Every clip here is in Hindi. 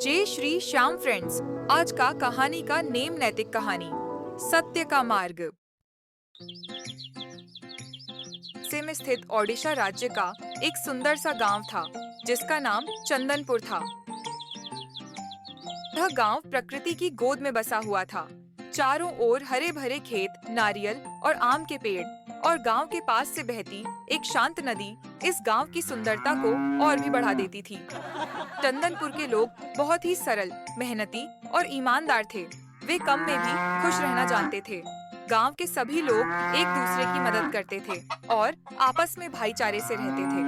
जय श्री श्याम फ्रेंड्स। आज का कहानी का नेम नैतिक कहानी सत्य का मार्ग से में स्थित ओडिशा राज्य का एक सुंदर सा गांव था जिसका नाम चंदनपुर था। यह गांव प्रकृति की गोद में बसा हुआ था। चारों ओर हरे भरे खेत, नारियल और आम के पेड़ और गांव के पास से बहती एक शांत नदी इस गांव की सुंदरता को और भी बढ़ा देती थी। चंदनपुर के लोग बहुत ही सरल, मेहनती और ईमानदार थे। वे कम में भी खुश रहना जानते थे। गांव के सभी लोग एक दूसरे की मदद करते थे और आपस में भाईचारे से रहते थे।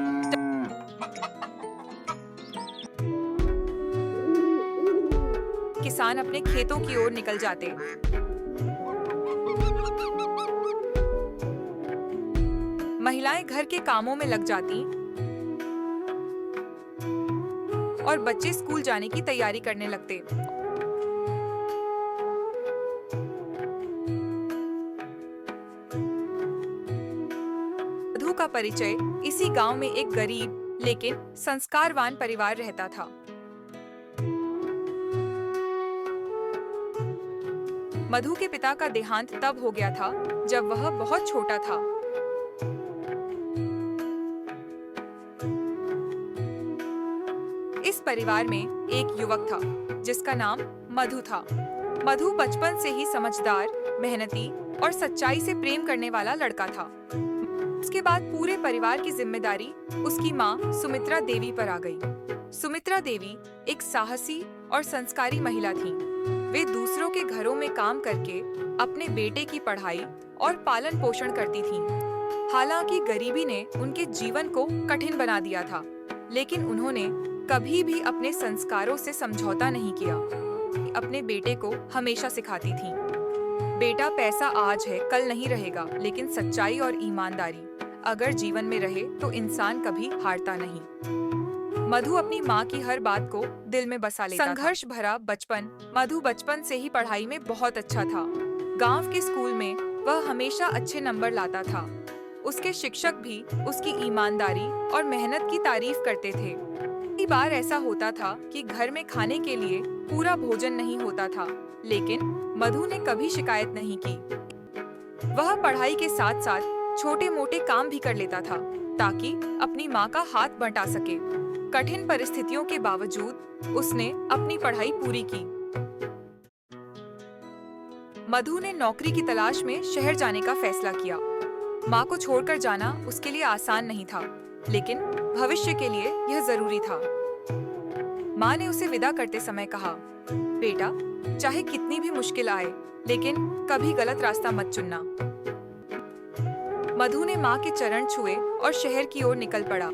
किसान अपने खेतों की ओर निकल जाते, महिलाएं घर के कामों में लग जाती और बच्चे स्कूल जाने की तैयारी करने लगते। मधु का परिचय इसी गांव में एक गरीब लेकिन संस्कारवान परिवार रहता था। मधु के पिता का देहांत तब हो गया था जब वह बहुत छोटा था। इस परिवार में एक युवक था जिसका नाम मधु था। मधु बचपन से ही समझदार, मेहनती और सच्चाई से प्रेम करने वाला लड़का था। उसके बाद पूरे परिवार की जिम्मेदारी उसकी माँ सुमित्रा देवी पर आ गई। सुमित्रा देवी एक साहसी और संस्कारी महिला थी। वे दूसरों के घरों में काम करके अपने बेटे की पढ़ाई और पालन पोषण करती थीं। हालांकि गरीबी ने उनके जीवन को कठिन बना दिया था, लेकिन उन्होंने कभी भी अपने संस्कारों से समझौता नहीं किया। अपने बेटे को हमेशा सिखाती थीं, बेटा पैसा आज है कल नहीं रहेगा, लेकिन सच्चाई और ईमानदारी अगर जीवन में रहे तो इंसान कभी हारता नहीं। मधु अपनी माँ की हर बात को दिल में बसा लेता था। संघर्ष भरा बचपन। मधु बचपन से ही पढ़ाई में बहुत अच्छा था। गांव के स्कूल में वह हमेशा अच्छे नंबर लाता था। उसके शिक्षक भी उसकी ईमानदारी और मेहनत की तारीफ करते थे। कई बार ऐसा होता था कि घर में खाने के लिए पूरा भोजन नहीं होता था, लेकिन मधु ने कभी शिकायत नहीं की। वह पढ़ाई के साथ साथ छोटे मोटे काम भी कर लेता था ताकि अपनी माँ का हाथ बंटा सके। कठिन परिस्थितियों के बावजूद उसने अपनी पढ़ाई पूरी की। मधु ने नौकरी की तलाश में शहर जाने का फैसला किया। माँ को छोड़कर जाना उसके लिए आसान नहीं था, लेकिन भविष्य के लिए यह जरूरी था। माँ ने उसे विदा करते समय कहा, बेटा, चाहे कितनी भी मुश्किल आए, लेकिन कभी गलत रास्ता मत चुनना। मधु ने माँ के चरण छुए और शहर की ओर निकल पड़ा।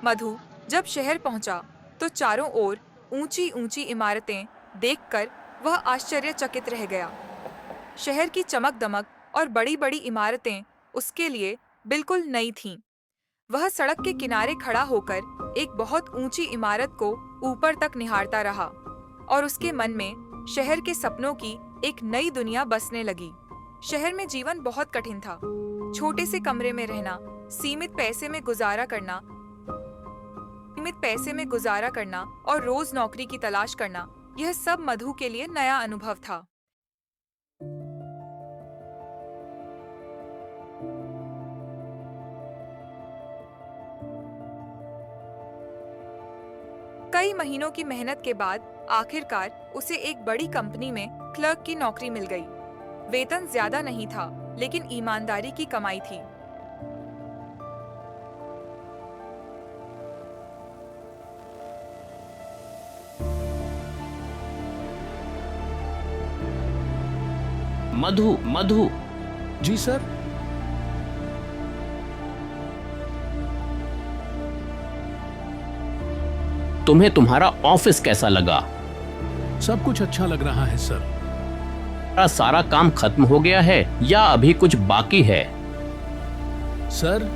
मधु जब शहर पहुंचा तो चारों ओर ऊंची ऊंची इमारतें देखकर वह आश्चर्यचकित रह गया। शहर की चमक दमक और बड़ी बड़ी इमारतें उसके लिए बिल्कुल नई थीं। वह सड़क के किनारे खड़ा होकर एक बहुत ऊंची इमारत को ऊपर तक निहारता रहा और उसके मन में शहर के सपनों की एक नई दुनिया बसने लगी। शहर में जीवन बहुत कठिन था। छोटे से कमरे में रहना, सीमित पैसे में गुजारा करना और रोज नौकरी की तलाश करना, यह सब मधु के लिए नया अनुभव था। कई महीनों की मेहनत के बाद आखिरकार उसे एक बड़ी कंपनी में क्लर्क की नौकरी मिल गई। वेतन ज्यादा नहीं था, लेकिन ईमानदारी की कमाई थी। मधु मधु। जी सर। तुम्हें तुम्हारा ऑफिस कैसा लगा? सब कुछ अच्छा लग रहा है सर। तुम्हारा सारा काम खत्म हो गया है या अभी कुछ बाकी है? सर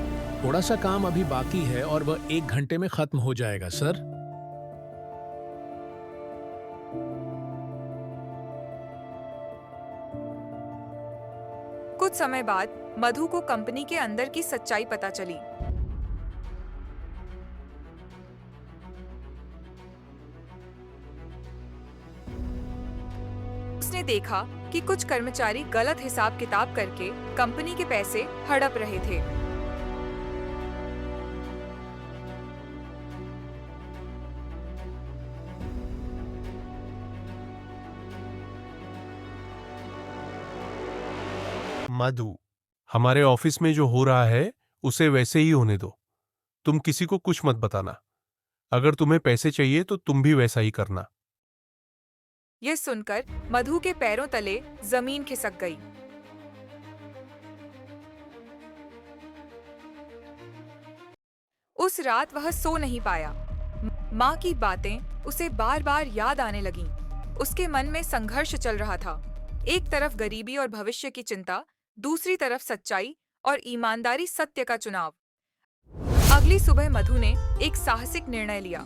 थोड़ा सा काम अभी बाकी है और वह 1 घंटे में खत्म हो जाएगा सर। कुछ समय बाद मधु को कंपनी के अंदर की सच्चाई पता चली। उसने देखा कि कुछ कर्मचारी गलत हिसाब किताब करके कंपनी के पैसे हड़प रहे थे। मधु, हमारे ऑफिस में जो हो रहा है उसे वैसे ही होने दो। तुम किसी को कुछ मत बताना। अगर तुम्हें पैसे चाहिए तो तुम भी वैसा ही करना। यह सुनकर मधु के पैरों तले जमीन खिसक गई। उस रात वह सो नहीं पाया। माँ की बातें उसे बार बार याद आने लगीं। उसके मन में संघर्ष चल रहा था। एक तरफ गरीबी और भविष्य की चिंता, दूसरी तरफ सच्चाई और ईमानदारी सत्य का चुनाव। अगली सुबह मधु ने एक साहसिक निर्णय लिया।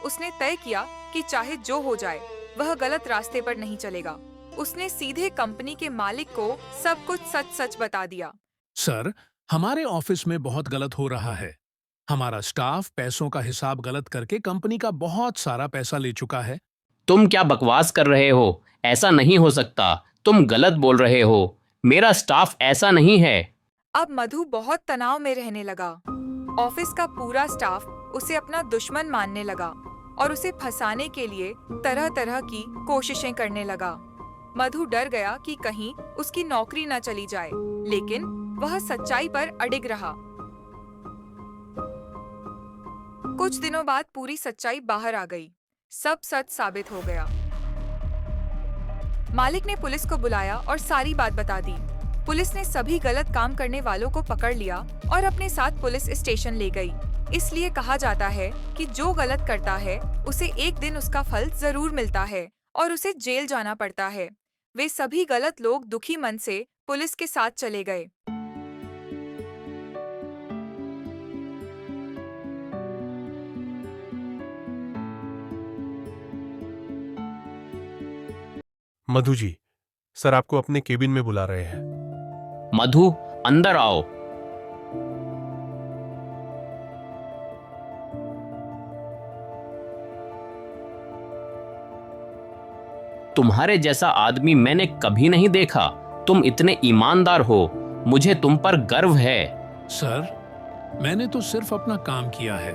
उसने तय किया कि चाहे जो हो जाए वह गलत रास्ते पर नहीं चलेगा। उसने सीधे कंपनी के मालिक को सब कुछ सच सच बता दिया। सर हमारे ऑफिस में बहुत गलत हो रहा है। हमारा स्टाफ पैसों का हिसाब गलत करके कंपनी का बहुत सारा पैसा ले चुका है। तुम क्या बकवास कर रहे हो? ऐसा नहीं हो सकता। तुम गलत बोल रहे हो। मेरा स्टाफ ऐसा नहीं है। अब मधु बहुत तनाव में रहने लगा। ऑफिस का पूरा स्टाफ उसे अपना दुश्मन मानने लगा और उसे फंसाने के लिए तरह तरह की कोशिशें करने लगा। मधु डर गया कि कहीं उसकी नौकरी न चली जाए, लेकिन वह सच्चाई पर अडिग रहा। कुछ दिनों बाद पूरी सच्चाई बाहर आ गई। सब सच साबित हो गया। मालिक ने पुलिस को बुलाया और सारी बात बता दी। पुलिस ने सभी गलत काम करने वालों को पकड़ लिया और अपने साथ पुलिस स्टेशन ले गई। इसलिए कहा जाता है कि जो गलत करता है उसे एक दिन उसका फल जरूर मिलता है और उसे जेल जाना पड़ता है। वे सभी गलत लोग दुखी मन से पुलिस के साथ चले गए। मधु जी, सर आपको अपने केबिन में बुला रहे हैं। मधु अंदर आओ। तुम्हारे जैसा आदमी मैंने कभी नहीं देखा। तुम इतने ईमानदार हो। मुझे तुम पर गर्व है। सर मैंने तो सिर्फ अपना काम किया है।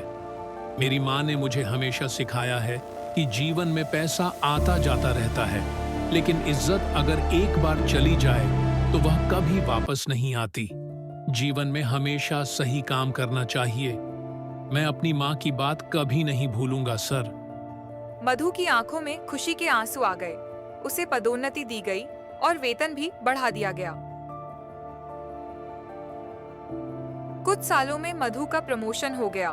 मेरी माँ ने मुझे हमेशा सिखाया है कि जीवन में पैसा आता जाता रहता है, लेकिन इज्जत अगर एक बार चली जाए तो वह कभी वापस नहीं आती। जीवन में हमेशा सही काम करना चाहिए। मैं अपनी माँ की बात कभी नहीं भूलूंगा सर। मधु की आंखों में खुशी के आंसू आ गए। उसे पदोन्नति दी गई और वेतन भी बढ़ा दिया गया। कुछ सालों में मधु का प्रमोशन हो गया।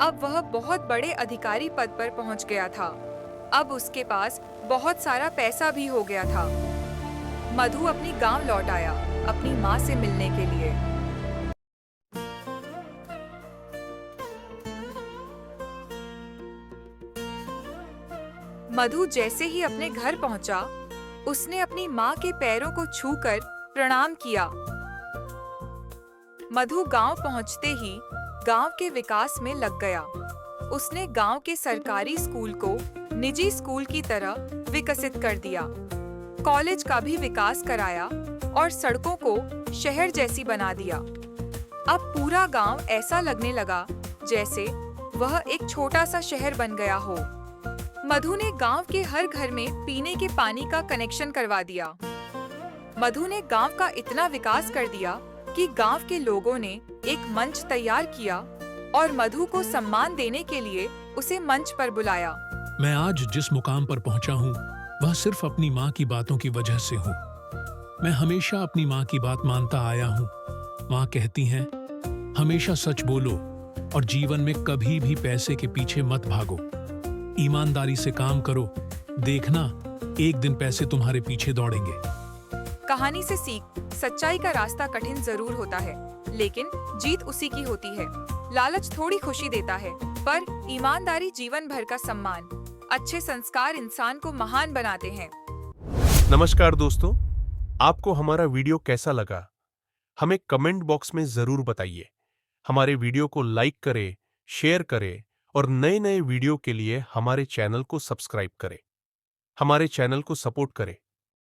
अब वह बहुत बड़े अधिकारी पद पर पहुंच गया था। अब उसके पास बहुत सारा पैसा भी हो गया था। मधु अपनी गांव लौट आया, अपनी माँ से मिलने के लिए। मधु जैसे ही अपने घर पहुंचा, उसने अपनी माँ के पैरों को छूकर प्रणाम किया। मधु गांव पहुंचते ही गांव के विकास में लग गया। उसने गांव के सरकारी स्कूल को निजी स्कूल की तरह विकसित कर दिया, कॉलेज का भी विकास कराया और सड़कों को शहर जैसी बना दिया। अब पूरा गांव ऐसा लगने लगा जैसे वह एक छोटा सा शहर बन गया हो। मधु ने गांव के हर घर में पीने के पानी का कनेक्शन करवा दिया। मधु ने गांव का इतना विकास कर दिया कि गांव के लोगों ने एक मंच तैयार किया और मधु को सम्मान देने के लिए उसे मंच पर बुलाया। मैं आज जिस मुकाम पर पहुंचा हूं, वह सिर्फ अपनी माँ की बातों की वजह से हूँ। मैं हमेशा अपनी माँ की बात मानता आया हूँ। माँ कहती हैं, हमेशा सच बोलो और जीवन में कभी भी पैसे के पीछे मत भागो। ईमानदारी से काम करो, देखना एक दिन पैसे तुम्हारे पीछे दौड़ेंगे। कहानी से सीख, सच्चाई का रास्ता कठिन जरूर होता है, लेकिन जीत उसी की होती है। लालच थोड़ी खुशी देता है, पर ईमानदारी जीवन भर का सम्मान। अच्छे संस्कार इंसान को महान बनाते हैं। नमस्कार दोस्तों, आपको हमारा वीडियो कैसा लगा हमें कमेंट बॉक्स में जरूर बताइए। हमारे वीडियो को लाइक करें, शेयर करें और नए नए वीडियो के लिए हमारे चैनल को सब्सक्राइब करें। हमारे चैनल को सपोर्ट करें।